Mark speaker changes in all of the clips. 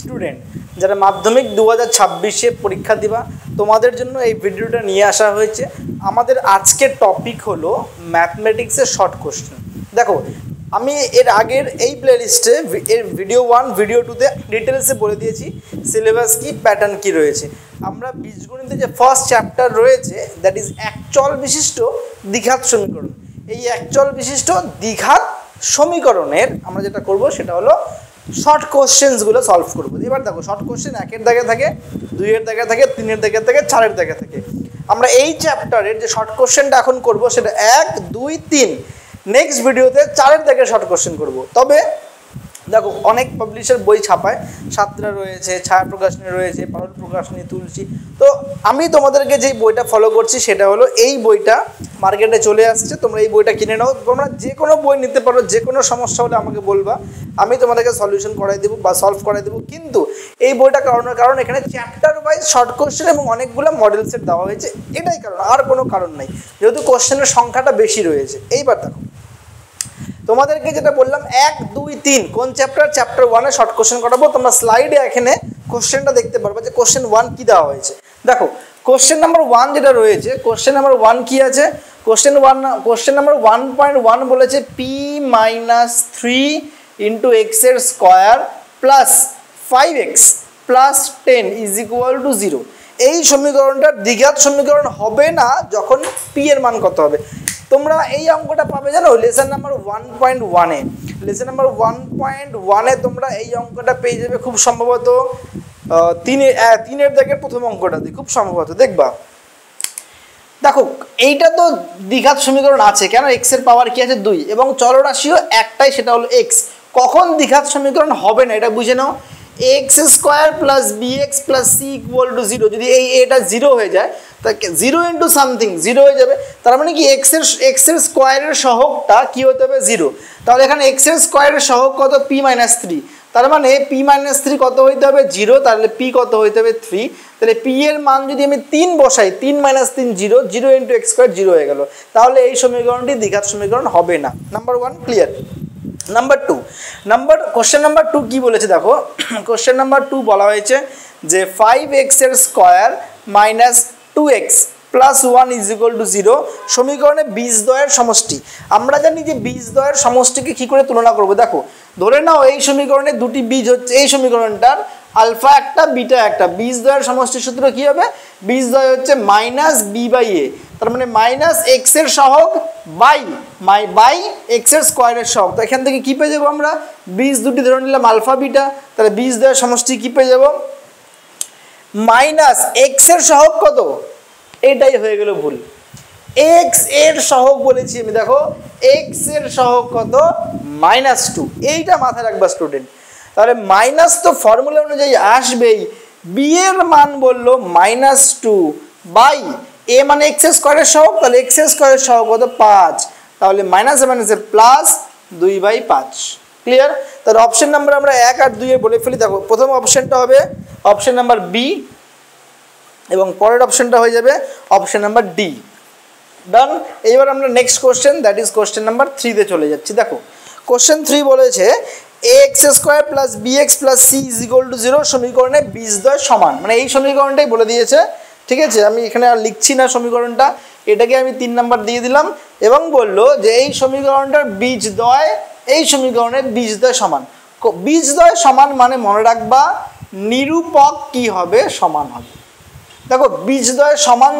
Speaker 1: Student যারা মাধ্যমিক 2026-এ পরীক্ষা দিবা তোমাদের জন্য এই ভিডিওটা নিয়ে আসা হয়েছে। আমাদের আজকের টপিক হলো ম্যাথমেটিক্সের শর্ট কোশ্চেন। দেখো আমি এর আগের এই প্লেলিস্টে এর ভিডিও 1 ভিডিও 2তে ডিটেলসে বলে দিয়েছি সিলেবাস কি, প্যাটার্ন কি রয়েছে। আমরা বীজগণিতে যে ফার্স্ট চ্যাপ্টার রয়েছে দ্যাট ইজ একচল বিশিষ্ট দ্বিঘাত সমীকরণ। এই একচল বিশিষ্ট দ্বিঘাত সমীকরণের আমরা যেটা করব সেটা হলো শর্ট কোশ্চেন্সগুলো সলভ করবো। এবার দেখো শর্ট কোশ্চেন 1-এর দাগে থাকে, 2-এর দাগে থাকে, 3-এর দাগে থাকে, 4-এর দাগে থাকে। আমরা এই চ্যাপ্টারের যে শর্ট কোশ্চেনটা এখন করব সেটা 1, 2, 3, নেক্সট ভিডিওতে 4-এর দাগে শর্ট কোশ্চেন করব। তবে দেখো অনেক পাবলিশার বই ছাপায়, সাতরা রয়েছে, ছায়া প্রকাশনী রয়েছে, পারুল প্রকাশনী, তুলসী। তো আমি তোমাদেরকে যেই বইটা ফলো করছি সেটা হলো এই বইটা মার্কেটে চলে আসছে, তোমরা এই বইটা কিনে নাও। তোমরা যে কোনো বই নিতে পারো, যে কোনো সমস্যা হলে আমাকে বলবা, আমি তোমাদেরকে সলিউশন করাই দেবো বা সলভ করাই দেবো। কিন্তু এই বইটা কারণ এখানে চ্যাপ্টার ওয়াইজ শর্ট কোশ্চেন এবং অনেকগুলো মডেল সেট দেওয়া হয়েছে, এটাই কারণ, আর কোনো কারণ নাই, যেহেতু কোশ্চেনের সংখ্যাটা বেশি রয়েছে। এইবার দেখো তোমাদেরকে যেটা বললাম 1, 2, 3 কোন চ্যাপ্টার, চ্যাপ্টার 1-এ শর্ট কোশ্চেন করাবো। তোমরা স্লাইডে এখানে কোশ্চেনটা দেখতে পারবে যে কোশ্চেন 1 কি দেওয়া হয়েছে। দেখো কোশ্চেন নাম্বার 1 যেটা রয়েছে, কোশ্চেন নাম্বার 1 কি আছে, কোশ্চেন নাম্বার 1.1 বলেছে p-3 ইন্টু এক্স এর square plus 5x plus 10 is equal to 0। এই সমীকরণটা দ্বিঘাত সমীকরণ হবে না যখন পি এর মান কত হবে। তোমরা এই অঙ্কটা পাবে জানো লেসন নাম্বার 1.1-এ। লেসন নাম্বার 1.1-এ তোমরা এই অঙ্কটা পেয়ে যাবে খুব সম্ভবত 3-এর দাগের প্রথম অঙ্কটাতে, খুব সম্ভবত দেখবা। দেখো এইটা তো দ্বিঘাত সমীকরণ আছে, কেন এক্স এর পাওয়ার কি আছে 2 এবং চলরাশিও একটাই, সেটা হলো এক্স। কখন দ্বিঘাত সমীকরণ হবে না এটা বুঝে নাও, x square plus bx plus c equal to 0। যদি এই এটা 0 হয়ে যায় তাহলে 0 ইন্টু সামথিং 0 হয়ে যাবে, তার মানে কি এক্স এর স্কোয়ারের সহগটা কি হতে হবে 0। তাহলে এখানে এক্স এর স্কোয়ারের সহগ কত p-3, তার মানে p-3 কত হইতে হবে 0, তাহলে p কত হইতে হবে 3। তাহলে p এর মান যদি আমি 3 বসাই, 3 - 3 0, 0 ইন্টু এক্স স্কোয়ার 0 হয়ে গেল। তাহলে এই সমীকরণটি দ্বিঘাত সমীকরণ হবে না। Number 1 clear. Number 2, question number 2 কি বলেছে দেখো, কোশ্চেন নাম্বার 2 বলা হয়েছে যে 5x এর square minus 2x plus 1 is equal to 0 সমীকরণে বীজদ্বয়ের সমষ্টি। আমরা জানি যে বীজদ্বয়ের সমষ্টিকে কি করে তুলনা করব। দেখো ধরে নাও এই সমীকরণে দুটি বীজ হচ্ছে, এই সমীকরণটার আলফা একটা বিটা একটা, বীজদ্বয়ের সমষ্টির সূত্র কি হবে, বীজদ্বয় হচ্ছে মাইনাস b/a, তার মানে মাইনাস এক্স এর সহগ বাই এক্স এর স্কোয়ারের সহগ। তো এখান থেকে কি পেয়ে যাবো আমরা, বীজ দুটি ধরে নিলাম আলফা বিটা, তাহলে বীজদ্বয়ের সমষ্টি কি পেয়ে যাব, মাইনাস এক্স এর সহগ কত, এটাই হয়ে গেল ভুল, এক্স এর সহগ বলেছি আমি। দেখো এক্স এর সহগ কত, -2, এইটা মাথায় রাখবা স্টুডেন্ট। তাহলে মাইনাস তো ফর্মুলা অনুযায়ী আসবেই, বি এর মান বললো -2 বাই এ মানে এক্স এর স্কোয়ারের সহগ, তাহলে এক্স এর স্কোয়ারের সহগ কত 5, তাহলে মাইনাসে মাইনাসে প্লাস 2/5। ক্লিয়ার। তাহলে অপশন নাম্বার আমরা 1 আর 2 এ বলে ফেলি। দেখো প্রথম অপশনটা হবে অপশন নাম্বার বি এবং পরের অপশনটা হয়ে যাবে অপশন নাম্বার ডি। ডান। এইবার আমরা next question that is question number 3-তে চলে যাচ্ছি। দেখো কোশ্চেন 3 বলেছে ax square plus bx plus c is equal to 0 সমীকরণে বীজদ্বয় সমান। মানে এই সমীকরণটাই বলে দিয়েছে, ঠিক আছে। আমি এখানে আর লিখছি না সমীকরণটা, এটাকে আমি 3 নাম্বার দিয়ে দিলাম এবং বললো যে এই সমীকরণটার বীজদ্বয়, এই সমীকরণের বীজদ্বয় সমান। বীজদ্বয় সমান মানে মনে রাখবা নিরূপক কি হবে, সমান হবে। দেখো বীজদ্বয় সমান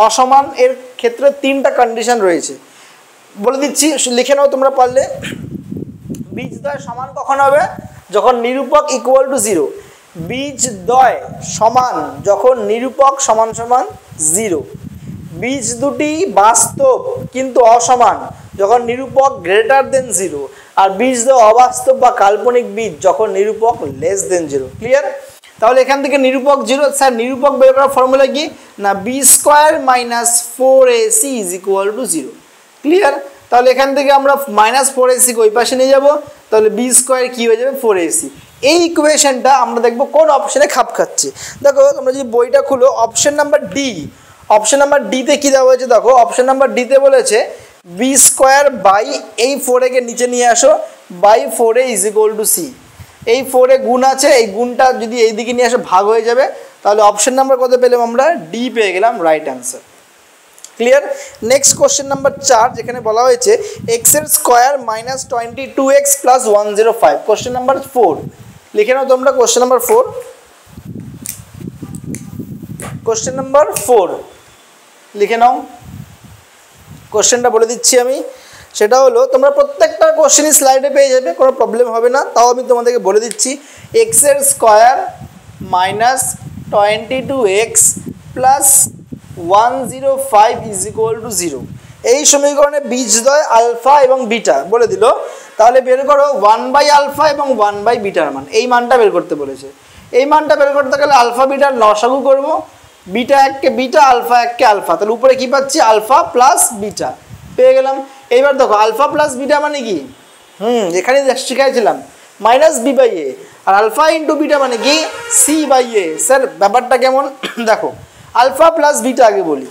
Speaker 1: অসমান এর ক্ষেত্রে 3টা কন্ডিশন রয়েছে, বলে দিচ্ছি লিখে নাও তোমরা পারলে। বীজদ্বয় সমান কখন হবে, যখন নিরূপক ইকুয়াল টু 0। বীজদ্বয় সমান যখন নিরূপক সমান সমান 0। বীজ দুটি বাস্তব কিন্তু অসমান যখন নিরূপক গ্রেটার দেন 0। আর বীজদ্বয় অবাস্তব বা কাল্পনিক বীজ যখন নিরূপক লেস দেন 0। ক্লিয়ার। তাহলে এখান থেকে নিরূপক 0, স্যার নিরূপক বের করার ফর্মুলা কি না, B square minus 4ac is equal to 0। Clear. তাহলে এখান থেকে আমরা -4ac ওই পাশে নিয়ে যাব, তাহলে বি স্কোয়ার কি হয়ে যাবে 4ac। এই ইকুয়েশনটা আমরা দেখব কোন অপশনে খাপ খাচ্ছে। দেখো তোমরা যদি বইটা খুলো option number D, option number ডিতে কি দেওয়া হয়েছে দেখো, অপশন নাম্বার ডিতে বলেছে বি স্কোয়ার বাই এই 4a কে নিচে নিয়ে আসো by 4a is equal to c। এই 4 এ গুণ আছে, এই গুণটা যদি এই দিকে নিয়ে আসে ভাগ হয়ে যাবে, তাহলে অপশন নাম্বার কত পেলাম আমরা? ডি পেয়ে গেলাম right answer. Clear? Next question number 4, যেখানে বলা হয়েছে এক্স এর square minus 22x plus 105। Question number 4 লিখে নাও তোমরা। কোশ্চেন নাম্বার 4, কোশ্চেন নাম্বার 4 লিখে নাও। কোশ্চেনটা বলে দিচ্ছি আমি, সেটা হলো তোমরা প্রত্যেকটা কোশ্চেনই স্লাইডে পেয়ে যাবে, কোনো প্রবলেম হবে না। তাও আমি তোমাদেরকে বলে দিচ্ছি, এক্স এর square minus 22x plus 105 is equal to 0। এই সমীকরণে বীজদ্বয় আলফা এবং বিটা বলে দিল, তাহলে বের করো 1 বাই আলফা এবং 1 বাই বিটার মান। এই মানটা বের করতে বলেছে। এই মানটা বের করতে গেলে আলফা বিটার লসাগু করবো, বিটা এককে বিটা, আলফা এককে আলফা, তাহলে উপরে কি পাচ্ছি? আলফা প্লাস বিটা পেয়ে গেলাম। এইবার দেখো আলফা প্লাস বিটা মানে কি, এখানে শিখাইছিলাম মাইনাস বি বাই এ, আর আলফা ইন্টু বিটা মানে কি? C by A. স্যার ব্যাপারটা কেমন দেখো, আলফা প্লাস বিটা আগে বলি।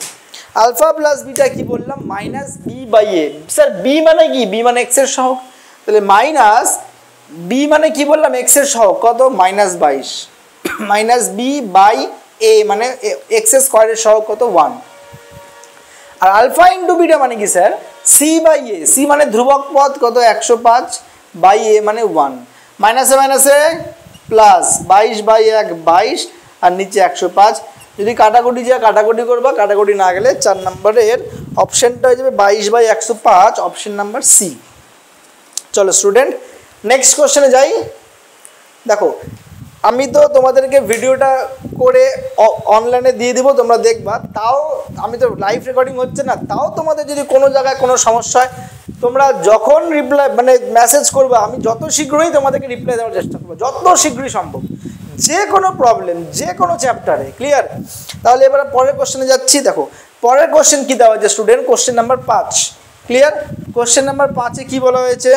Speaker 1: আলফা প্লাস বিটা কি বললাম? Minus B by A. Sir B মানে কি? বি মানে এক্স এর সহগ, তাহলে মাইনাস বি মানে কি বললাম? এক্স এর সহগ কত? Minus 22 minus B by A মানে এক্স স্কোয়ারের সহগ কত? 1। আর আলফা ইন্টু বিটা মানে কি sir? C by A. C মানে ধ্রুবক পদ কত? 105 বাই এ মানে 1। মাইনাসে মাইনাসে প্লাস, 22 বাই 1 22, আর নিচে 105। যদি কাটাকুটি যায় কাটাকুটি করবা, কাটাকুটি না গেলে 4 নম্বরের অপশনটা হয়ে যাবে 22 বাই 105, অপশন নাম্বার সি। চলো স্টুডেন্ট নেক্সট কোশ্চেনে যাই। দেখো আমি তো তোমাদেরকে ভিডিওটা করে অনলাইনে দিয়ে দিব, তোমরা দেখবা। তাও আমি তো লাইভ রেকর্ডিং হচ্ছে না, তাও তোমাদের যদি কোনো জায়গায় কোনো সমস্যা হয়, তোমরা যখন রিপ্লাই মানে মেসেজ করবে, আমি যত শীঘ্রই তোমাদেরকে রিপ্লাই দেওয়ার চেষ্টা করবো, যত শীঘ্রই সম্ভব, যে কোনো প্রবলেম যে কোনো চ্যাপ্টারে। ক্লিয়ার? তাহলে এবার পরের কোশ্চেনে যাচ্ছি। দেখো পরের কোশ্চেন কি দেওয়া হয়েছে student? Question number 5। Clear? Question number 5-এ কি বলা হয়েছে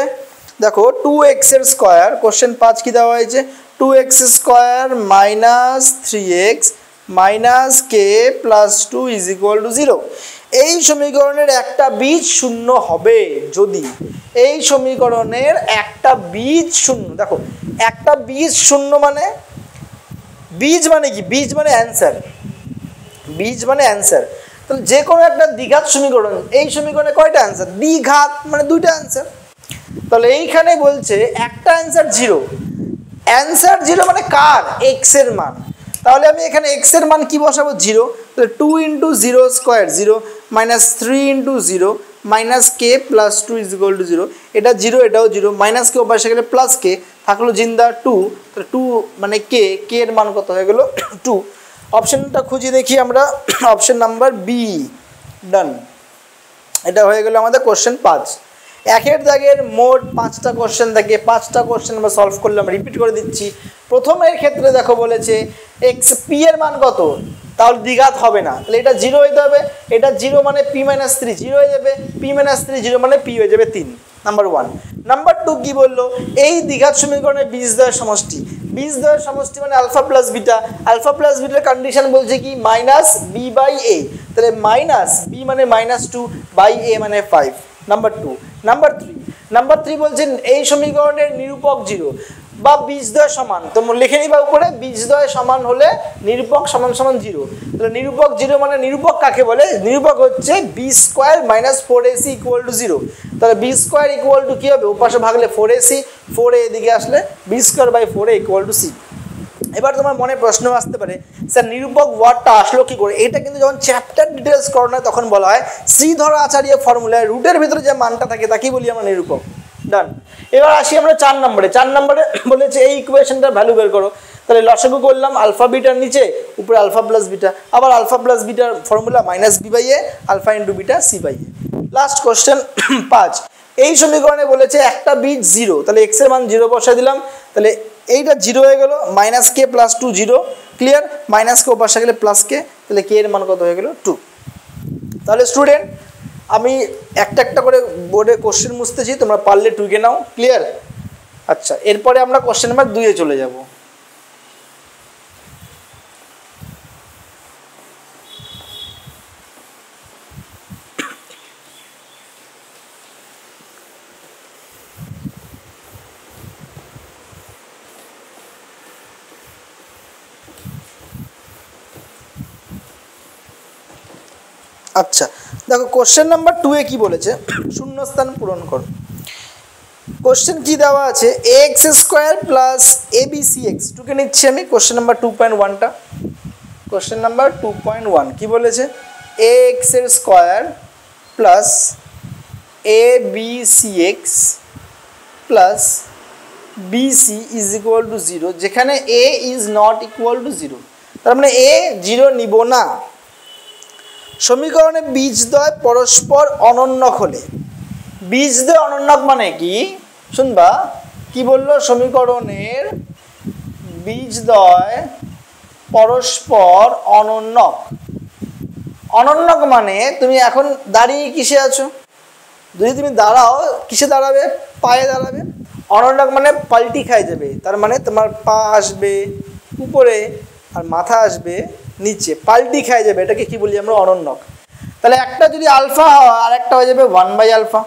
Speaker 1: দেখো, 2x এর স্কোয়ার। কোশ্চেন 5 কি দেওয়া হয়েছে? 2x square minus 3x minus k plus 2 is equal to 0। এই সমীকরণের একটা বীজ শূন্য হবে যদি, এই সমীকরণের একটা বীজ শূন্য। দেখো একটা বীজ শূন্য মানে, বীজ মানে কি? বীজ মানে অ্যান্সার, বীজ মানে অ্যান্সার। তাহলে যে কোনো একটা দ্বিঘাত সমীকরণ, এই সমীকরণে কয়টা অ্যান্সার? দ্বিঘাত মানে দুইটা অ্যান্সার। তাহলে এইখানে বলছে একটা অ্যান্সার 0। অ্যান্সার 0 মানে কার? এক্স এর মান। তাহলে আমি এখানে এক্স এর মান কি বসাবো? 0। তাহলে 2 into 0 square 0 minus 3 into 0 minus k plus 2 is equal to 0। এটা 0, এটাও 0, মাইনাস কে ওপাশে গেলে প্লাস কে, থাকলো জিন্দা 2। তাহলে 2 মানে কে, কে এর মান কত হয়ে গেল? 2। অপশনটা খুঁজে দেখি আমরা, অপশন নাম্বার বি। ডান, এটা হয়ে গেল আমাদের কোশ্চেন 5। একের দাগের মোট 5টা কোশ্চেন থাকে, 5টা কোশ্চেন আমরা সলভ করলাম। রিপিট করে দিচ্ছি। প্রথমের ক্ষেত্রে দেখো বলেছে এক্স পি এর মান কত, তাহলে দ্বিঘাত হবে না, তাহলে এটা 0 হইতে হবে। এটা 0 মানে পি মাইনাস 3 0 হয়ে যাবে, পি মাইনাস 3 0 মানে পি হয়ে যাবে 3। নাম্বার 1। নাম্বার 2 কি বললো? এই দ্বিঘাত সমীকরণের বীজদ্বয়ের সমষ্টি। বীজদ্বয়ের সমষ্টি মানে alpha plus beta. Alpha plus বিটার কন্ডিশন বলছে কি? Minus B by A. তাহলে মাইনাস বি মানে মাইনাস 2 বাই এ মানে 5। নাম্বার 2। নাম্বার 3 বলছেন এই সমীকরণের নিরূপক 0 বা বীজদ্বয় সমান। তোমরা লিখে নিবা উপরে, বীজদ্বয় সমান হলে নিরূপক সমান সমান 0। তাহলে নিরূপক 0 মানে নিরূপক কাকে বলে? নিরূপক হচ্ছে B square minus 4ac equal to 0। তাহলে বি স্কোয়ার ইকুয়াল টু কি হবে? ওপাশে ভাগলে 4ac, 4a এদিকে আসলে B square by 4a equal to C. এবার তোমার মনে প্রশ্ন আসতে পারে, স্যার নিরূপক ওয়ার্ডটা আসলো কি করে? এটা কিন্তু যখন চ্যাপ্টার ডিটেলস করানো হয় তখন বলা হয় শ্রীধর আচার্য ফর্মুলায় রুটের ভিতরে যে মানটা থাকে তাকেই বলি আমরা নিরূপক। ডান। এবার আসি আমরা 4 নম্বরে। 4 নম্বরে বলেছে এই ইকুয়েশনটার ভ্যালু বের করো। তাহলে লসাগু করলাম আলফা বিটার নিচে, উপরে আলফা প্লাস বিটা, আবার আলফা প্লাস বিটার formula minus B by A, alpha into beta C by A. Last question 5। এই সমীকরণে বলেছে একটা বীজ 0, তাহলে এক্স এর মান 0 বসাই দিলাম। তাহলে এইটা 0 হয়ে গেল, minus k plus 2 0। Clear? Minus কে ওপাশে গেলে প্লাস কে, তাহলে কে এর মান কত হয়ে গেল? 2। তাহলে স্টুডেন্ট আমি একটা একটা করে বোর্ডে কোশ্চেন মুছতেছি, তোমরা পারলে টুকে নাও। ক্লিয়ার? আচ্ছা, এরপরে আমরা কোশ্চেন নাম্বার 2-এ চলে যাব। আচ্ছা দেখো কোশ্চেন নাম্বার 2 এ কি বলেছে, শূন্যস্থান পূরণ করো। কোশ্চেন কি দেওয়া আছে, X square plus ABC X টুকে নিচ্ছি আমি। কোশ্চেন নাম্বার 2.1টা, কোশ্চেন নাম্বার 2.1 কি বলেছে, এ এক্স এর square plus A B C X plus BC is equal to 0, যেখানে A is not equal to 0, তার মানে এ 0 নিব না। সমীকরণে বীজদ্বয় পরস্পর অনন্যক হলে, বীজদ্বয় অনন্যক মানে কি শুনবা, কি বললো, সমীকরণের বীজদ্বয় পরস্পর অনন্যক। অনন্যক মানে তুমি এখন দাঁড়িয়ে কিসে আছো, যদি তুমি দাঁড়াও কিসে দাঁড়াবে, পায়ে দাঁড়াবে। অনন্যক মানে পাল্টি খাই যাবে, তার মানে তোমার পা আসবে উপরে আর মাথা আসবে নিচে, পাল্টি খাই যাবে, এটাকে কি বলি আমরা, অনন্যক। তাহলে একটা যদি আলফা হয় আর একটা হয়ে যাবে 1/α।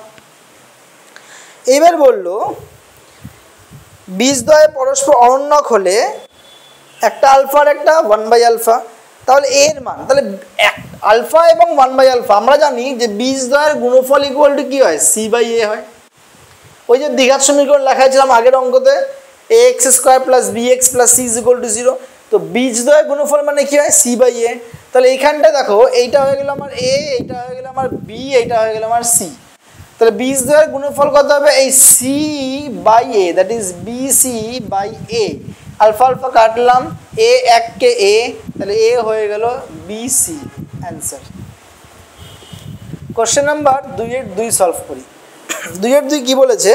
Speaker 1: এবার বললো বীজদ্বয় পরস্পর অনন্যক হলে একটা আলফা আর একটা 1/α, তাহলে এর মান, তাহলে আলফা এবং 1/α আমরা জানি যে বীজদ্বয়ের গুণফল ইকুয়াল টু কি হয়, c/a হয়। ওই যে দ্বিঘাত সমীকরণ লেখা ছিলাম আগের অঙ্কতে, ax square plus bx plus c is equal to 0, তো বীজদ্বয়ের গুণফল মানে কি হয়, c/a। তাহলে এইখানটা দেখো এইটা হয়ে গেল আমার a, এইটা হয়ে গেল আমার b, এইটা হয়ে গেল আমার c। তাহলে বীজদ্বয়ের গুণফল কত হবে, এই c/a, that is bc/a। Alpha alpha কাটলাম, a এককে a, তাহলে a হয়ে গেল bc, answer. Question number 2 solve করি। 2 কি বলেছে,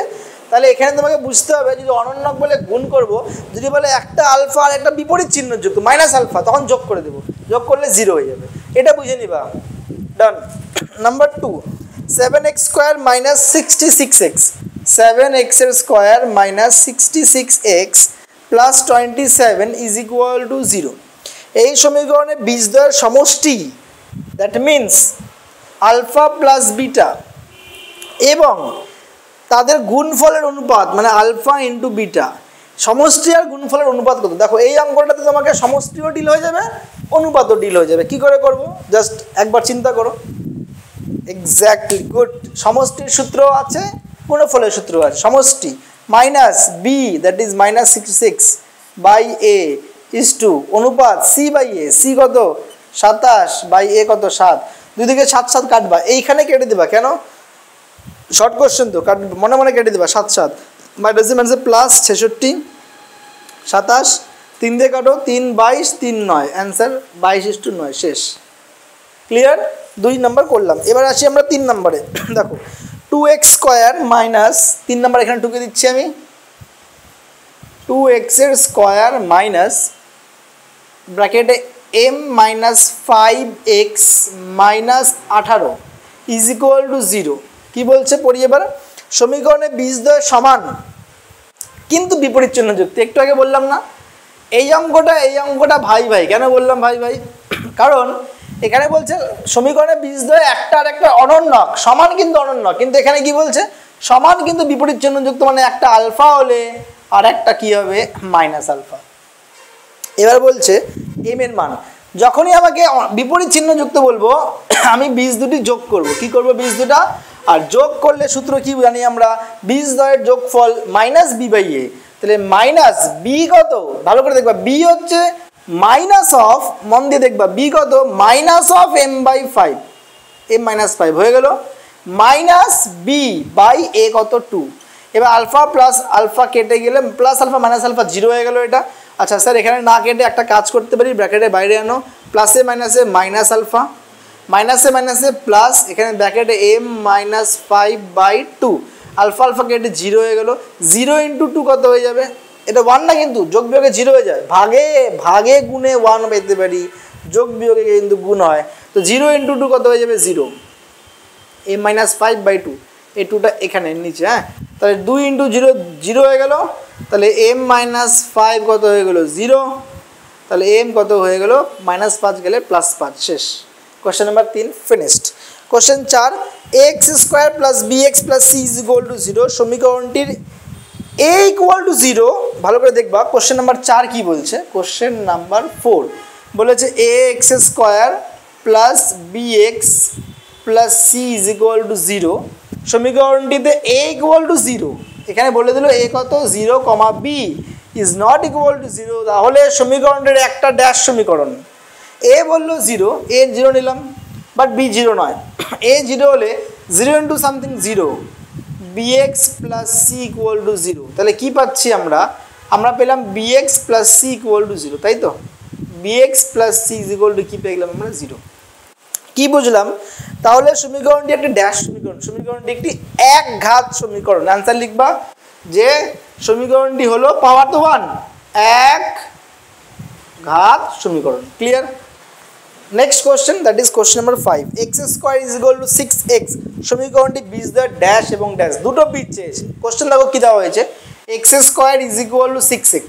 Speaker 1: তাহলে এখানে তোমাকে বুঝতে হবে যদি অনন্যক বলে গুণ করব, যদি বলে একটা আলফা আর একটা বিপরীত চিহ্ন যুক্ত মাইনাস আলফা, তখন যোগ করে দেবো, যোগ করলে 0 হয়ে যাবে, এটা বুঝে নিবা। ডান। Number 2, 7x square minus 66x, 7x এর square minus 66x plus 27 is equal to 0। এই সমীকরণে বীজদ্বয়ের সমষ্টি, that means alpha plus beta, এবং তাদের গুণফলের অনুপাত মানে আলফা ইন্টু বিটা, সমষ্টি আর গুণফলের অনুপাত কত। দেখো এই অঙ্কটাতে তোমাকে সমষ্টিও ডিল হয়ে যাবে, অনুপাতও ডিল হয়ে যাবে। কি করে করব, জাস্ট একবার চিন্তা করো। Exactly, good. সমষ্টির সূত্র আছে, গুণফলের সূত্র আছে। সমষ্টি minus B, that is minus 66/a is to অনুপাত c/a, c কত 27/a কত 7, দুদিকে 7 7 কাটবা, এইখানে কেটে দেবা, কেন শর্ট কোশ্চেন তো, মনে মনে কেটে দেবা 7 7, মাইনাস মাইনাসে প্লাস 66 27, 3 দিয়ে কাটো 3 22 3 9, অ্যান্সার 22:9, শেষ। ক্লিয়ার। 2 নম্বর করলাম। এবার আসি আমরা 3 নম্বরে। দেখো 2x স্কোয়ার মাইনাস, 3 নম্বর এখানে ঢুকে দিচ্ছি আমি, 2x এর স্কোয়ার মাইনাস ব্র্যাকেটে m minus 5x minus 18 is equal to 0। কি বলছে পড়ি এবার, সমীকরণে বীজদ্বয় সমান কিন্তু বিপরীত চিহ্ন যুক্ত। একটু আগে বললাম না এই অঙ্কটা ভাই ভাই, কেন বললাম ভাই ভাই, কারণ এখানে বলছে সমীকরণে বীজদ্বয় একটা আর একটা অনন্যক, সমান কিন্তু অনন্যক, কিন্তু এখানে কি বলছে সমান কিন্তু বিপরীত চিহ্ন যুক্ত, মানে একটা আলফা হলে আর একটা কি হবে, মাইনাস আলফা। এবার বলছে এম এর মান, যখনই আমাকে বিপরীত চিহ্ন যুক্ত বলবো আমি বীজ দুটি যোগ করব। কি করব, বীজ দুটা, আর যোগ করলে সূত্র কি জানি আমরা, বীজদ্বয়ের যোগফল মাইনাস b/a। তাহলে মাইনাস বি কত, ভালো করে দেখবা, বি হচ্ছে মাইনাস অফ, মন দিয়ে দেখবা, বি কত মাইনাস অফ m/5, m-5 হয়ে গেল, মাইনাস b/a কত 2। এবার আলফা প্লাস আলফা কেটে গেলে প্লাস আলফা মাইনাস আলফা 0 হয়ে গেল এটা। আচ্ছা স্যার এখানে না কেটে একটা কাজ করতে পারি, ব্র্যাকেটের বাইরে আনো, প্লাসে মাইনাসে মাইনাস আলফা, মাইনাসে মাইনাসে প্লাস, এখানে ব্র্যাকেটে m-5/2, আলফা আলফা কেটে 0 হয়ে গেল, 0 × 2 কত হয়ে যাবে, এটা 1 না, কিন্তু যোগ বিয়োগে 0 হয়ে যায়, ভাগে ভাগে গুণে 1 পেতে পারি, যোগ বিয়োগে কিন্তু গুণ হয়, তো 0 × 2 কত হয়ে যাবে 0, m-5/2, এই 2টা এখানে নিচে, হ্যাঁ, তাহলে 2 × 0 0 হয়ে গেল, তাহলে m-5 কত হয়ে গেল 0, তাহলে m কত হয়ে গেল -5 গেলে +5, শেষ। Question number 3 finished. Question 4, x square plus bx plus c is equal to 0, সমীকরণটির a ইকুয়াল টু 0, ভালো করে দেখবা। কোশ্চেন নাম্বার 4 কি বলছে, কোশ্চেন নাম্বার 4 বলেছে ax square plus bx plus c is equal to 0। সমীকরণটিতে a equal to 0, এখানে বলে দিল a কত 0, b is not equal to 0, তাহলে সমীকরণটির একটা ড্যাশ সমীকরণ। a বললো 0, a 0 নিলাম, বাট b 0 নয়। a 0 হলে 0 into something 0, bx plus c equal to 0। তাহলে কি পাচ্ছি আমরা পেলাম bx plus c equal to 0, তাই তো? bx plus c is equal two কি পেয়ে গেলাম আমরা 0। কি বুঝলাম? তাহলে সমীকরণটি একটি ড্যাশ সমীকরণ, সমীকরণটি একটি এক ঘাত সমীকরণ। অ্যান্সার লিখবা যে সমীকরণটি হলো পাওয়ার তো 1, এক ঘাত সমীকরণ। Clear? Next question, that is question number 5। x square is equal two 6x, সমীকরণটি বীজদ্বয় ড্যাশ এবং ড্যাশ, দুটো বীজ চেয়েছে। কোশ্চেন দেখো কি দেওয়া হয়েছে, x square is equal two 6x।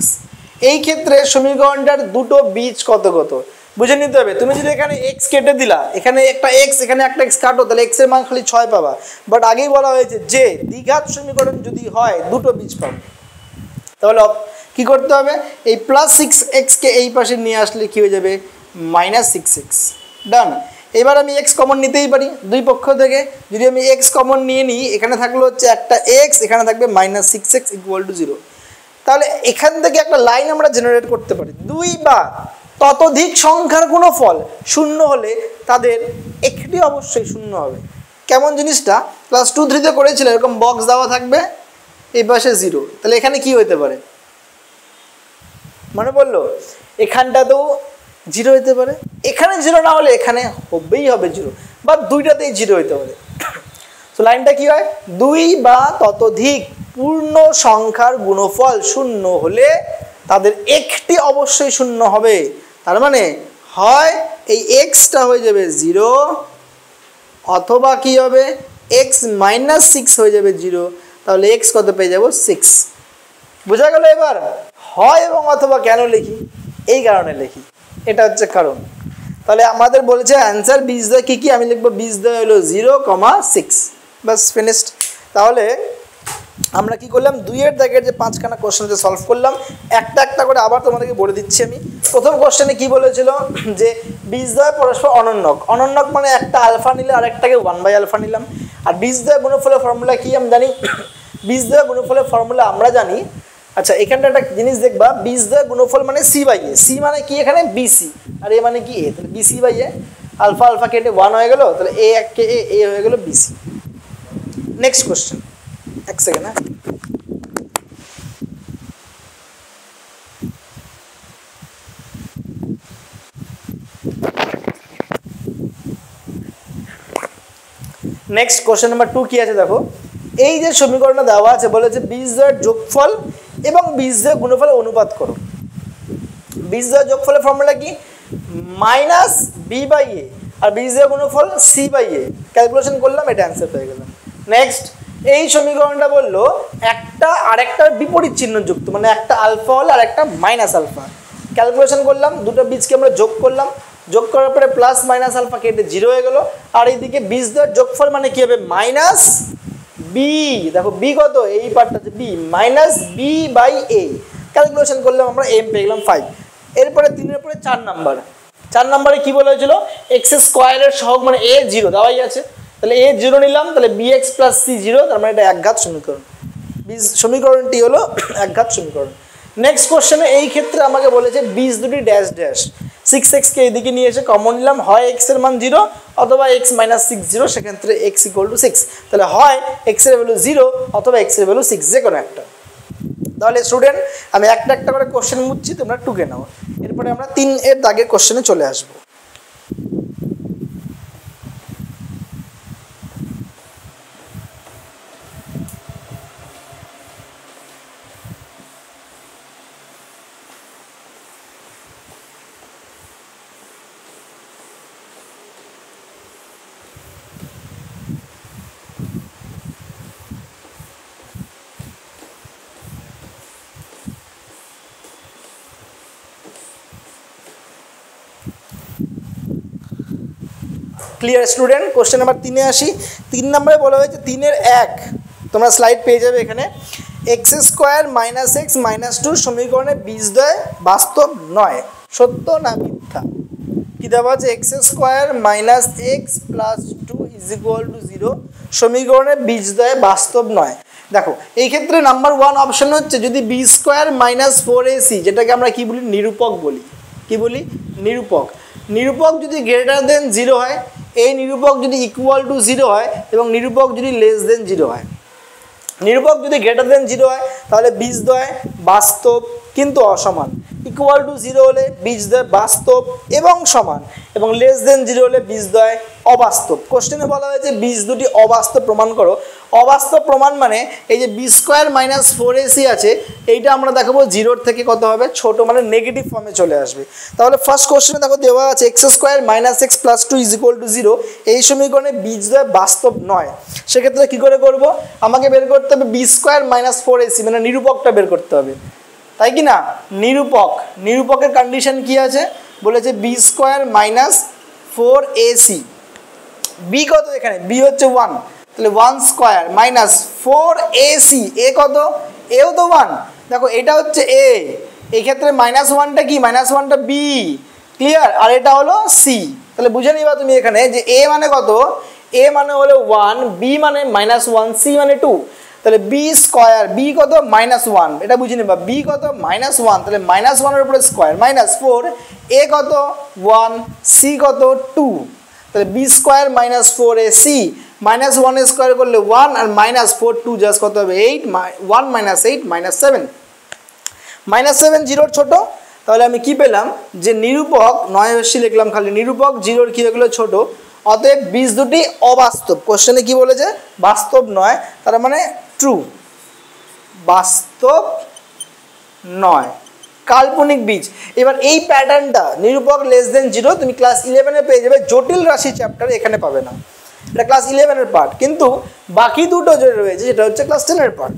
Speaker 1: এই ক্ষেত্রে সমীকরণটার দুটো বীজ কত কত বুঝে নিতে হবে। তুমি যদি এখানে x কেটে দিলা, এখানে একটা x এখানে একটা x কাটো, তাহলে x এর মান খালি 6 পাবা। বাট আগেই বলা হয়েছে যে দ্বিঘাত সমীকরণ যদি হয় দুটো বীজ পাবে। তাহলে কি করতে হবে, এই প্লাস 6x কে এই পাশে নিয়ে আসলে কি হয়ে যাবে, মাইনাস 6x। ডান। এবার আমি x কমন নিতেই পারি দুই পক্ষ থেকে। যদি আমি x কমন নিয়ে নিই, এখানে থাকলো হচ্ছে একটা x, এখানে থাকবে মাইনাস 6x ইকুয়াল টু 0। তাহলে এখান থেকে একটা লাইন আমরা জেনারেট করতে পারি। দুই বা ততোধিক সংখ্যার গুণফল শূন্য হলে তাদের একটি অবশ্যই শূন্য হবে। কেমন জিনিসটা ক্লাস 2-3 করেছিল, এরকম বক্স দেওয়া থাকবে, এই পাশে 0। তাহলে এখানে কি হতে পারে মনে পড়লো, এখানটাতেও 0 হতে পারে, এখানে 0 না হলে এখানে হবেই হবে 0, বা দুইটাতেই 0 হতে পারে। তো লাইনটা কি হয়, দুই বা ততোধিক পূর্ণ সংখ্যার গুণফল শূন্য হলে তাদের একটি অবশ্যই শূন্য হবে। তার মানে হয় এই এক্সটা হয়ে যাবে 0, অথবা কি হবে x মাইনাস 6 হয়ে যাবে 0। তাহলে x কত পেয়ে যাব 6। বোঝা গেল? এবার হয় এবং অথবা কেন লিখি, এই কারণে লিখি, এটা হচ্ছে কারণ। তাহলে আমাদের বলেছে অ্যান্সার বীজদ্বয় কি কি, আমি লিখবো বীজদ্বয় হলো 0, 6, বাস ফিনিশড। তাহলে আমরা কি করলাম, 2-এর দাগের যে 5খানা কোশ্চেন সলভ করলাম, একটা একটা করে আবার তোমাদেরকে বলে দিচ্ছি আমি। প্রথম কোশ্চেনে কি বলেছিল যে বীজদ্বয় পরস্পর অনন্যক। অনন্যক মানে একটা আলফা নিলে আরেকটাকে 1/α নিলাম। আর বীজদ্বয় গুণফলের ফর্মুলা কি আমি জানি, বীজদ্বয় গুণফলের ফর্মুলা আমরা জানি। আচ্ছা, এখানটা একটা জিনিস দেখবা, বীজদ্বয় গুণফল মানে c/a। c মানে কি এখানে bc, আর a মানে কি a। তাহলে bc/a, আলফা আলফা কেটে 1 হয়ে গেল, তাহলে a কে a হয়ে গেল bc। নেক্সট কোশ্চেন, এক সেকেন্ড। নেক্সট কোশ্চেন নাম্বার 2 কি আছে দেখো, এই যে সমীকরণটা দেওয়া আছে বলেছে বীজদ্বয়ের যোগফল এবং বীজদ্বয় গুণফলের অনুপাত করো। বীজদ্বয় যোগফলের ফর্মুলা কি, মাইনাস b/a, আর বীজদ্বয় গুণফল c/a। ক্যালকুলেশন করলাম, এটা অ্যান্সার পেয়ে গেলাম। নেক্সট, এই সমীকরণটা বললো একটা আরেকটার বিপরীত চিহ্ন যুক্ত, মানে একটা আলফা হল আর একটা মাইনাস আলফা। ক্যালকুলেশন করলাম, দুটো বীজকে আমরা যোগ করলাম, যোগ করার পরে প্লাস মাইনাস আলফা কেটে 0 হয়ে গেল। আর এইদিকে বীজদ্বয়ের যোগফল মানে কি হবে, মাইনাস বি, দেখো বি কত, এই পার্টটা হচ্ছে বি, মাইনাস b/a। ক্যালকুলেশন করলাম আমরা, m পেয়ে গেলাম 5। এরপরে 3-এর পরে 4 নাম্বার। 4 নম্বরে কি বলা হয়েছিল, এক্স স্কোয়ারের সহগ মানে a 0 দেওয়াই আছে, তাহলে a 0 নিলাম, তাহলে bx প্লাস c 0, তার মানে এটা একঘাত সমীকরণ। সমীকরণটি হলো একঘাত সমীকরণ। নেক্সট কোশ্চেনে এই ক্ষেত্রে আমাকে বলেছে বীজ দুটি ড্যাশ ড্যাশ। 6x কে এদিকে নিয়ে এসে কমন নিলাম, হয় x এর মান 0 অথবা x মাইনাস 6 0, সেক্ষেত্রে x ইকুয়াল টু 6। তাহলে হয় x এর ভ্যালু 0 অথবা x এর ভ্যালু 6, যে কোনো একটা। তাহলে স্টুডেন্ট আমি একটা একটা করে কোশ্চেন মুছছি, তোমরা টুকে নাও। এরপরে আমরা 3-এর দাগের কোশ্চেনে চলে আসবো। Clear student? কোশ্চেন নাম্বার 3-এ আসি। 3 নম্বরে বলা হয়েছে 3-এর 1, তোমরা স্লাইড পেয়ে যাবে এখানে, x square minus x minus 2 সমীকরণের বীজদ্বয় বাস্তব নয়, সত্য না মিথ্যা? কি দেওয়া আছে X square minus x plus 2 is equal to 0 সমীকরণের বীজদ্বয় বাস্তব নয়। দেখো এই ক্ষেত্রে নাম্বার 1 অপশন হচ্ছে যদি বি স্কোয়ার মাইনাস 4ac যেটাকে আমরা কি বলি নিরূপক বলি, কি বলি নিরূপক, নিরূপক যদি গ্রেটার দেন 0 হয়, এই নিরূপক যদি ইকুয়াল টু 0 হয় এবং নিরূপক যদি লেস দেন 0 হয়। নিরূপক যদি গ্রেটার দেন 0 হয় তাহলে বীজদ্বয় বাস্তব কিন্তু অসমান, ইকুয়াল টু 0 হলে বীজদ্বয় বাস্তব এবং সমান এবং লেস দেন 0 হলে বীজদ্বয় অবাস্তব। কোশ্চেনে বলা হয়েছে বীজ দুটি অবাস্তব প্রমাণ করো। অবাস্তব প্রমাণ মানে এই যে বি স্কোয়ার মাইনাস 4ac আছে এইটা আমরা দেখাবো 0 থেকে কত হবে ছোট, মানে নেগেটিভ ফর্মে চলে আসবে। তাহলে ফার্স্ট কোশ্চেনে দেখো দেওয়া আছে X square minus x plus 2 is equal to 0, এই সমীকরণে বীজদ্বয় বাস্তব নয়। সেক্ষেত্রে কী করে করব, আমাকে বের করতে হবে বি স্কোয়ার মাইনাস 4ac মানে নিরূপকটা বের করতে হবে, তাই কি না। নিরূপক, নিরূপকের কন্ডিশন কি আছে বলেছে B square minus 4ac, B কত এখানে বি হচ্ছে 1 তাহলে 1 স্কোয়ার মাইনাস 4ac, এ কত এও তো 1, দেখো এটা হচ্ছে এ, এই ক্ষেত্রে মাইনাস 1টা কি মাইনাস 1টা বি, ক্লিয়ার, আর এটা হলো সি। তাহলে বুঝে নিবা তুমি এখানে যে এ মানে কত, এ মানে হলো 1, বি মানে মাইনাস 1, সি মানে 2, তাহলে বি স্কোয়ার বি কত মাইনাস 1, এটা বুঝে নেবা বি কত মাইনাস 1 তাহলে মাইনাস 1 এর উপরে স্কোয়ার মাইনাস 4, এ কত 1, সি কত 2, তাহলে B square minus 4ac minus 1 square করলে 1 আর মাইনাস 4 2 জাস্ট কত হবে 8, 1 মাইনাস 8 মাইনাস 7, মাইনাস 7 জিরোর ছোট, তাহলে আমি কি পেলাম যে নিরূপক 9 লিখলাম খালি, নিরূপক জিরোর কি হয়ে গেলো ছোট, অতএব বীজ দুটি অবাস্তব। কোশ্চেনে কি বলেছে বাস্তব নয়, তার মানে ট্রু, বাস্তব নয়, কাল্পনিক বীজ। এবার এই প্যাটার্নটা নিরূপক লেস দেন 0 তুমি ক্লাস 11-এ পেয়ে যাবে, জটিল রাশি চ্যাপ্টারে এখানে পাবে না, এটা ক্লাস 11-এর পার্ট, কিন্তু বাকি দুটো যে রয়েছে সেটা হচ্ছে ক্লাস 10-এর part.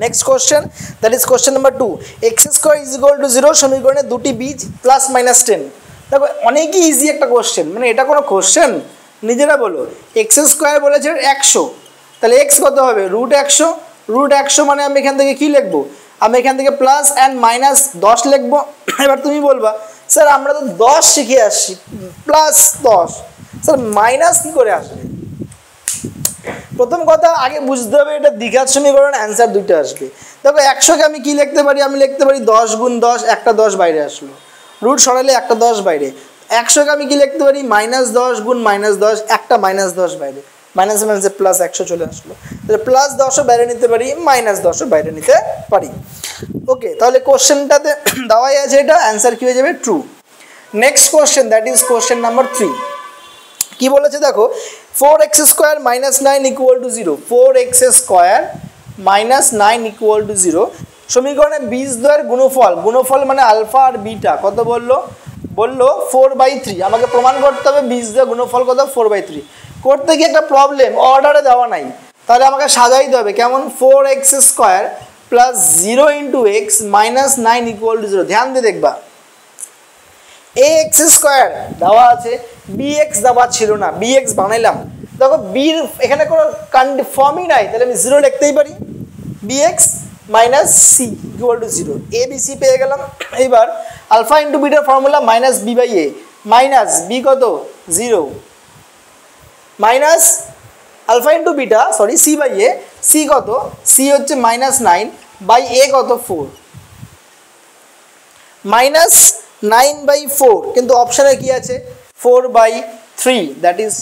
Speaker 1: Next question, that is question number 2, x square is equal to 0 সমীকরণে দুটি বীজ প্লাস মাইনাস 10। দেখো অনেকই ইজি একটা কোশ্চেন, মানে এটা কোনো কোশ্চেন নিজেরা বলো, এক্স স্কোয়ার বলেছে 100, তাহলে এক্স কত হবে রুট 100, রুট 100 মানে আমি এখান থেকে কী লিখবো, আমি এখান থেকে প্লাস অ্যান্ড মাইনাস 10 লিখবো। এবার তুমি বলবা স্যার আমরা তো 10 শিখে আসছি, প্লাস 10 স্যার মাইনাস কী করে আসবে। প্রথম কথা আগে বুঝতে হবে এটা দ্বিঘাত সমীকরণ, অ্যান্সার দুইটা আসবে। দেখো 100কে আমি কি লিখতে পারি, আমি লিখতে পারি 10 গুণ 10, একটা 10 বাইরে আসলো, রুট সরালে একটা 10 বাইরে। 100কে আমি কি লিখতে পারি মাইনাস 10 গুণ মাইনাস 10, একটা মাইনাস 10 বাইরে, মাইনাস মাইনাসে প্লাস 100 চলে আসলো, তাহলে প্লাস 10ও বাইরে নিতে পারি, মাইনাস 10ও বাইরে নিতে পারি। ওকে, তাহলে কোশ্চেনটাতে দেওয়াই আছে এটা, অ্যান্সার কী হয়ে যাবে true. Next question, that is question number 3, কি বলেছে দেখো 4x square minus 9 equal to 0, 4x square minus 9 equal to 0 সমীকরণে বীজদ্বয়ের গুণফল, গুণফল মানে আলফা আর বিটা কত বললো, বললো 4/3, আমাকে প্রমাণ করতে হবে বীজদ্বয়ের গুণফল কত 4/3। করতে গিয়ে একটা প্রবলেম, অর্ডারে দেওয়া নাই, তাহলে আমাকে সাজাইতে হবে কেমন, 4x square plus 0 into x minus 9 equal to 0। ধ্যান দিয়ে দেখবা ax স্কোয়ার দেওয়া আছে, bx দেওয়া ছিল না, bx বানাইলাম, দেখো বির এখানে কোনো ফর্মই নাই, তাহলে আমি 0 লিখতেই পারি, bx minus C equal to 0, A B C পেয়ে গেলাম। এইবার আলফা ইন্টু বিটার formula minus B by A, minus B কত 0 minus alpha into beta sorry C by A, C কত, সি হচ্ছে মাইনাস 9 বাই এ কত 4, মাইনাস 9/4, কিন্তু অপশানে কি আছে 4/3, দ্যাট ইজ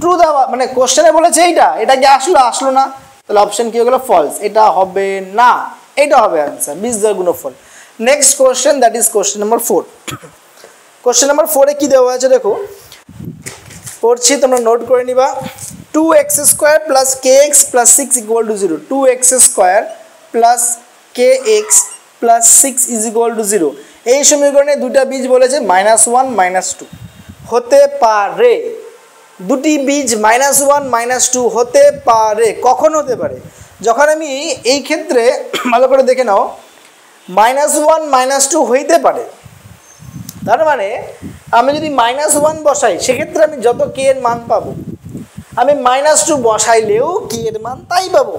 Speaker 1: ট্রু দেওয়া, মানে কোশ্চেনে বলেছে এইটা, এটা কি আসলো না, তাহলে অপশান কি হয়ে গেল ফলস, এটা হবে না, এটা হবে অ্যান্সার বীজদ্বয়ের গুণফল। Next question, that is question number 4, question number 4-এ কি দেওয়া আছে দেখো, পড়ছি তোমরা নোট করে নিবা, 2x square plus kx plus 6 equal to 0, 2x square plus kx plus 6 is equal to 0। এই সমীকরণে দুটা বীজ বলেছে -1 -2 হতে পারে, দুটি বীজ -1 -2 হতে পারে, কখন হতে পারে, যখন আমি এই ক্ষেত্রে ভালো করে দেখে নাও -1 -2 হইতে পারে, তার মানে আমি যদি -1 বসাই সেক্ষেত্রে আমি যত k এর মান পাবো, আমি -2 বসাইলেও k এর মান তাই পাবো,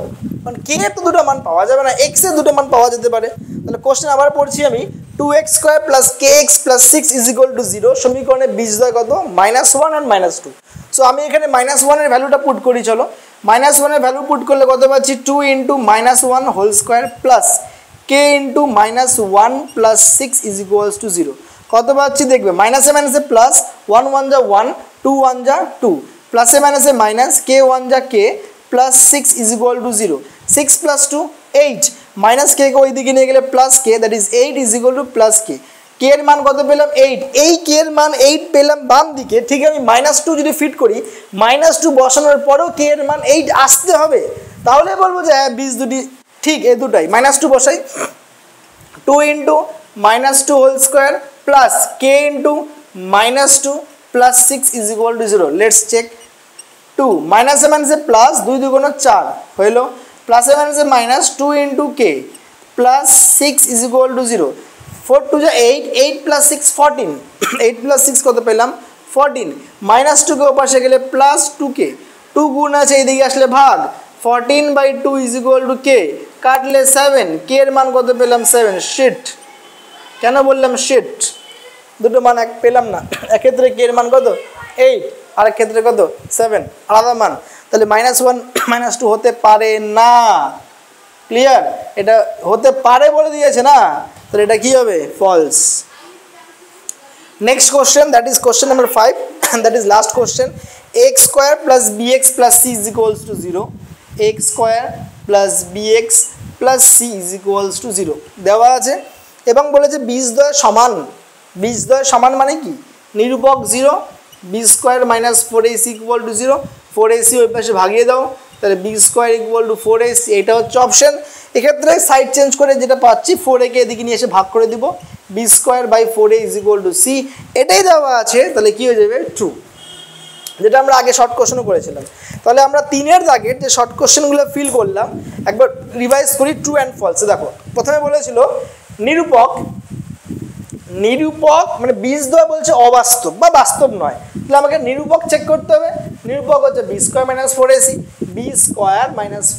Speaker 1: কারণ কে এর তো দুটো মান পাওয়া যাবে না, এক্স এর দুটো মান পাওয়া যেতে পারে। তাহলে কোশ্চেন আবার পড়ছি আমি, 2x² + kx + 6 = 0 সমীকরণে বীজদ্বয় কত? -1 আর -2। সো আমি এখানে -1 এর ভ্যালুটা পুট করি, চলো। -1 এর ভ্যালু পুট করলে কত পাচ্ছি? 2 × -1² প্লাস k × -1 + 6 = 0। কত পাচ্ছি দেখবে, মাইনাসে মাইনাসে প্লাস, 1 1 যা 1, 2 1 যা 2, প্লাসে মাইনাসে মাইনাস, k 1 যা k, প্লাস 6 = 0। 6 + 2 8, মাইনাস কে কে ওই দিকে নিয়ে গেলে plus k, that is 8 = plus k. K এর মান কত পেলাম? 8। এই কে এর মান 8 পেলাম বাম দিকে, ঠিক আমি -2 যদি ফিট করি, -2 বসানোর পরেও কে এর মান 8 আসতে হবে, তাহলে বলবো যে হ্যাঁ বীজ দুটি ঠিক, এই দুটাই। -2 বসাই, 2 × -2² plus k × -2 plus 6 = 0। Let's check. 2 মাইনাসে মাইনাসে প্লাস, 2 2 গুণ 4 হইল, প্লাসে মাইনাসে মাইনাস, 2 × k প্লাস 6 = 0। 4 2 যা 8, 8 + 6 14, 8 + 6 কত পেলাম? 14। -2 কে ওপাশে গেলে প্লাস 2k, 2 গুণ আছে এইদিকে আসলে ভাগ, 14/2 = k, কাটলে 7, k এর মান কত পেলাম? 7। শিট, কেন বললাম শিট? দুটো মান এক পেলাম না, এক্ষেত্রে k এর মান কত? 8, আরেক ক্ষেত্রে কত? 7, আলাদা মান। তাহলে -1 -2 হতে পারে না। ক্লিয়ার? এটা হতে পারে বলে দিয়েছে না, তাহলে এটা কি হবে? False. Next question, that is question number 5, that is last question. x² + bx + c = 0, x² + bx + c = 0 দেওয়া আছে এবং বলেছে বীজদ্বয় সমান। বীজদ্বয় সমান মানে কি? নিরূপক 0, b² - 4ac = 0, 4ac ওই পাশে ভাগিয়ে দাও, তাহলে b² = 4ac, এটা হচ্ছে অপশন। এক্ষেত্রে সাইড চেঞ্জ করে যেটা পাচ্ছি, 4a কে এদিকে নিয়ে এসে ভাগ করে দিব, b²/4a = c, এটাই দেওয়া আছে, তাহলে কি হয়ে যাবে? ট্রু, যেটা আমরা আগে শর্ট কোশ্চেনও করেছিলাম। তাহলে আমরা 3-এর দাগের যে শর্ট কোশ্চেনগুলো ফিল করলাম, একবার রিভাইজ করি ট্রু অ্যান্ড ফলসে। দেখো, প্রথমে বলেছিল নিরূপক, নিরূপক মানে বীজদ্বয় বলছে অবাস্তব বা বাস্তব নয়, তাহলে আমাকে নিরূপক চেক করতে হবে। নিরূপক হচ্ছে b² - 4ac, b² -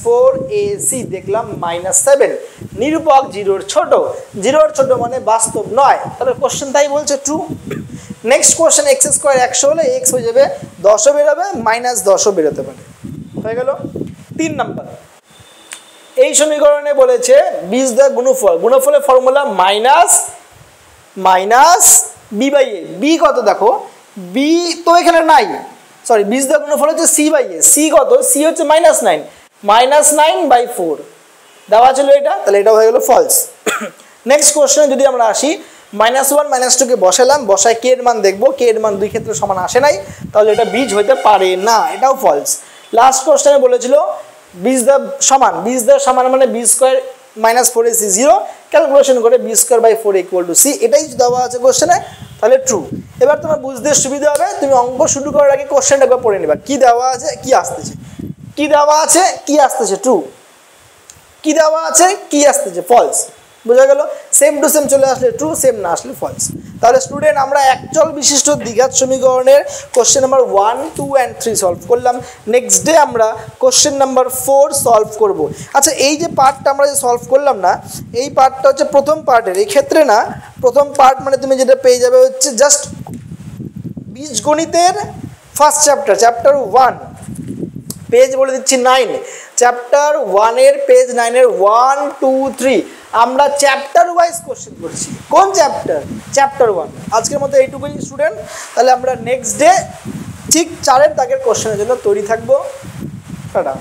Speaker 1: 4ac দেখলাম -7। নিরূপক 0-র ছোট, 0-র ছোট মানে বাস্তব নয়, তাহলে কোশ্চেন তাই বলছে ট্রু। নেক্সট কোশ্চেন, x² 100 হলে x হয়ে যাবে 10ও বেরোবে, -10ও বেরোতে পারে। হয়ে গেল 3 নাম্বার। এই সমীকরণে বলেছে বীজদ্বয় গুণফল, গুণফলের ফর্মুলা মাইনাস b/a। বি কত দেখো, বি তো এখানে নাই, সরি, বীজদ্বয় গুণফল হচ্ছে c/a। সি কত? সি হচ্ছে -9, -9/4 দেওয়া ছিল এটা, তাহলে এটা হয়ে গেল ফলস। নেক্সট কোশ্চেনে যদি আমরা আসি, -1 -2 কে বসালাম, বসায় কে এর মান দেখবো, কে এর মান দুই ক্ষেত্রে সমান আসে নাই, তাহলে এটা বীজ হতে পারে না, এটাও ফলস। লাস্ট কোশ্চেনে বলেছিল বীজদ্বয় সমান, বীজদ্বয় সমান মানে b² - 4ac 0, ক্যালকুলেশন করে b²/4 = c, এটাই দেওয়া আছে কোশ্চেনে, তাহলে ট্রু। এবার তোমার বুঝতে সুবিধা হবে, তুমি অঙ্ক শুরু করার আগে কোশ্চেনটা একবার পড়ে নিবা, কি দেওয়া আছে কি আসতেছে, কি দেওয়া আছে কি আসতেছে ট্রু, কি দেওয়া আছে কি আসতেছে ফলস। বোঝা গেল? সেম টু সেম চলে আসলে ট্রু, সেম না আসলে ফলস। তাহলে স্টুডেন্ট, আমরা একচল বিশিষ্ট দ্বিঘাত সমীকরণের কোশ্চেন নাম্বার 1, 2 and 3 সলভ করলাম। নেক্সট ডে আমরা কোশ্চেন নাম্বার 4 সলভ করব। আচ্ছা, এই যে পার্টটা আমরা যে সলভ করলাম না, এই পার্টটা হচ্ছে প্রথম পার্টের, এই ক্ষেত্রে না, প্রথম পার্ট মানে তুমি যেটা পেয়ে যাবে হচ্ছে জাস্ট বীজগণিতের ফার্স্ট চ্যাপ্টার, চ্যাপ্টার 1, পেজ বলে দিচ্ছি 9, চ্যাপ্টার 1-এর পেজ 9-এর 1 2 3 আমরা চ্যাপ্টার ওয়াইজ কোশ্চেন করছি। কোন চ্যাপ্টার? চ্যাপ্টার 1। আজকের মতো এইটুকুই স্টুডেন্ট, তাহলে আমরা নেক্সট ডে ঠিক 4-এর দাগের কোশ্চেনের জন্য তৈরি থাকবো। টাটা।